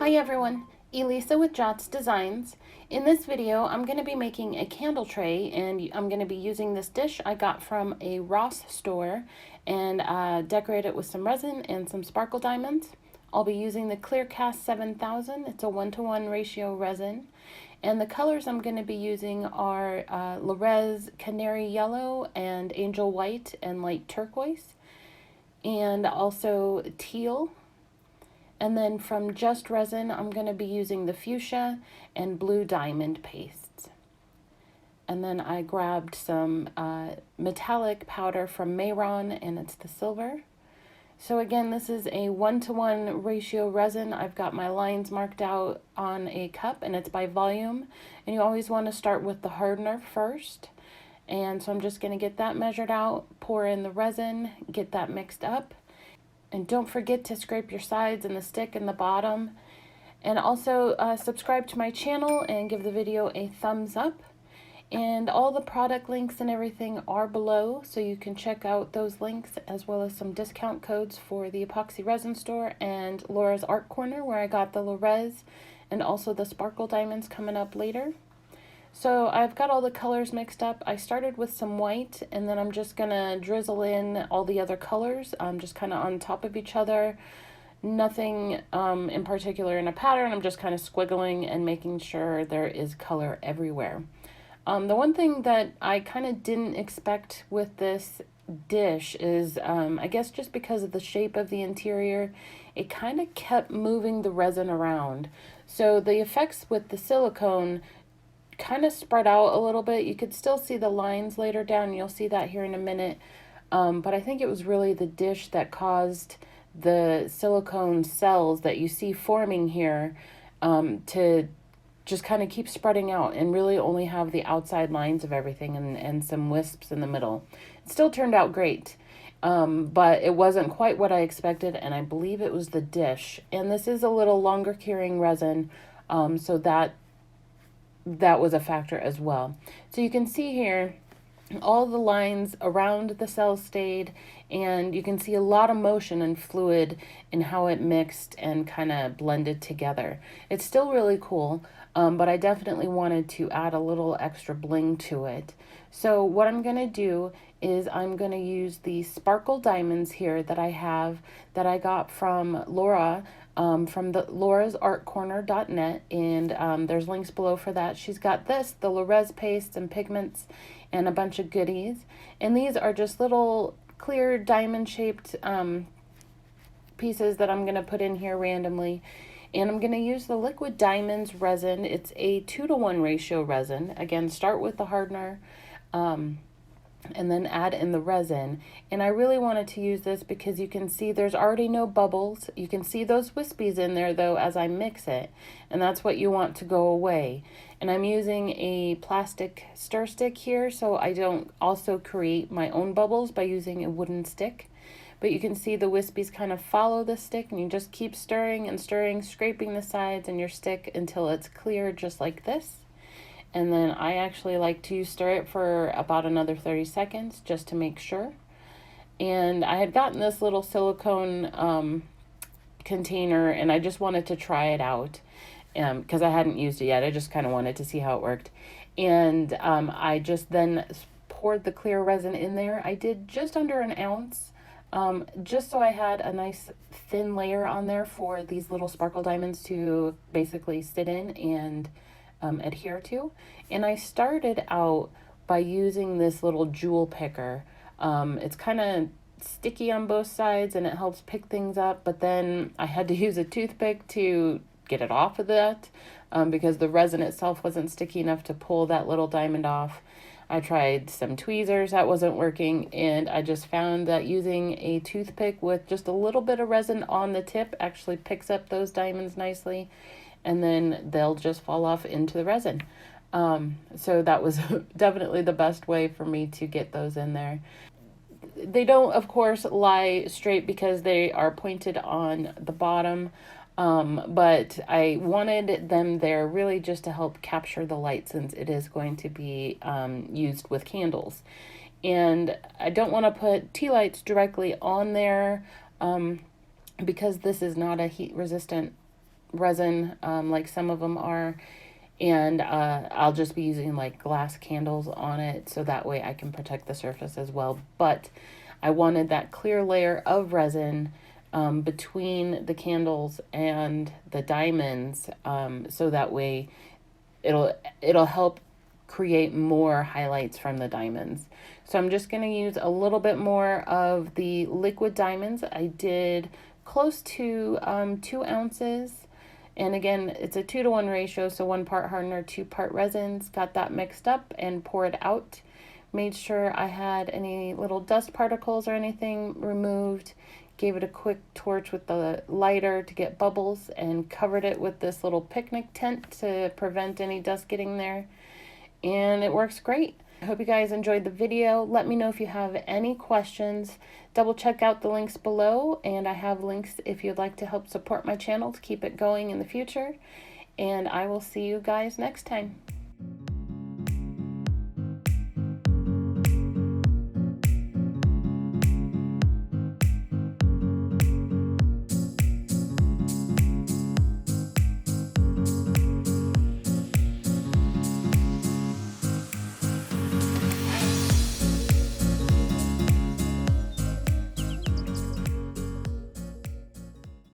Hi everyone, Elisa with JDiction Designs. In this video, I'm going to be making a candle tray, and I'm going to be using this dish I got from a Ross store and decorate it with some resin and some sparkle diamonds. I'll be using the Clearcast 7000. It's a 1-to-1 ratio resin. And the colors I'm going to be using are Rez Canary Yellow and Angel White and Light Turquoise, and also teal. And then from Just Resin, I'm going to be using the fuchsia and blue diamond pastes. And then I grabbed some metallic powder from Mehron, and it's the silver. So again, this is a 1-to-1 ratio resin. I've got my lines marked out on a cup, and it's by volume. And you always want to start with the hardener first. And so I'm just going to get that measured out, pour in the resin, get that mixed up. And don't forget to scrape your sides and the stick and the bottom. And also subscribe to my channel and give the video a thumbs up. And all the product links and everything are below, so you can check out those links, as well as some discount codes for the epoxy resin store and Laura's Art Corner, where I got the Rez and also the sparkle diamonds coming up later. So I've got all the colors mixed up. I started with some white, and then I'm just gonna drizzle in all the other colors, just kind of on top of each other. Nothing in particular in a pattern. I'm just kind of squiggling and making sure there is color everywhere. The one thing that I kind of didn't expect with this dish is, I guess just because of the shape of the interior, it kind of kept moving the resin around. So the effects with the silicone kind of spread out a little bit. You could still see the lines later down. You'll see that here in a minute. But I think it was really the dish that caused the silicone cells that you see forming here to just kind of keep spreading out and really only have the outside lines of everything and some wisps in the middle. It still turned out great, but it wasn't quite what I expected, and I believe it was the dish. And this is a little longer curing resin, so that was a factor as well. So you can see here all the lines around the cells stayed, and you can see a lot of motion and fluid in how it mixed and kind of blended together. It's still really cool, but I definitely wanted to add a little extra bling to it. So what I'm going to do is I'm going to use the sparkle diamonds here that I have, that I got from Laura, from the laurasartcorner.net, and there's links below for that. She's got this, the Rez paste and pigments, and a bunch of goodies. And these are just little clear diamond shaped pieces that I'm going to put in here randomly. And I'm going to use the Liquid Diamonds resin. It's a 2-to-1 ratio resin. Again, start with the hardener, and then add in the resin. And I really wanted to use this because you can see there's already no bubbles. You can see those wispies in there though as I mix it, and that's what you want to go away. And I'm using a plastic stir stick here, so I don't also create my own bubbles by using a wooden stick. But you can see the wispies kind of follow the stick, and you just keep stirring and stirring, scraping the sides and your stick until it's clear, just like this. And then I actually like to stir it for about another 30 seconds just to make sure. And I had gotten this little silicone container, and I just wanted to try it out because I hadn't used it yet. I just kind of wanted to see how it worked. And I just then poured the clear resin in there. I did just under an ounce, just so I had a nice thin layer on there for these little sparkle diamonds to basically sit in and adhere to. And I started out by using this little jewel picker. It's kind of sticky on both sides, and it helps pick things up, but then I had to use a toothpick to get it off of that because the resin itself wasn't sticky enough to pull that little diamond off. I tried some tweezers, that wasn't working, and I just found that using a toothpick with just a little bit of resin on the tip actually picks up those diamonds nicely, and then they'll just fall off into the resin. So that was definitely the best way for me to get those in there. They don't, of course, lie straight because they are pointed on the bottom, but I wanted them there really just to help capture the light, since it is going to be used with candles. And I don't want to put tea lights directly on there because this is not a heat resistant resin like some of them are. And I'll just be using like glass candles on it so that way I can protect the surface as well. But I wanted that clear layer of resin between the candles and the diamonds, so that way it'll help create more highlights from the diamonds. So I'm just going to use a little bit more of the liquid diamonds. I did close to 2 ounces. And again, it's a 2-to-1 ratio, so 1 part hardener, 2 part resins. Got that mixed up and poured out. Made sure I had any little dust particles or anything removed. Gave it a quick torch with the lighter to get bubbles and covered it with this little picnic tent to prevent any dust getting there. And it works great. I hope you guys enjoyed the video. Let me know if you have any questions. Double check out the links below, and I have links if you'd like to help support my channel to keep it going in the future. And I will see you guys next time.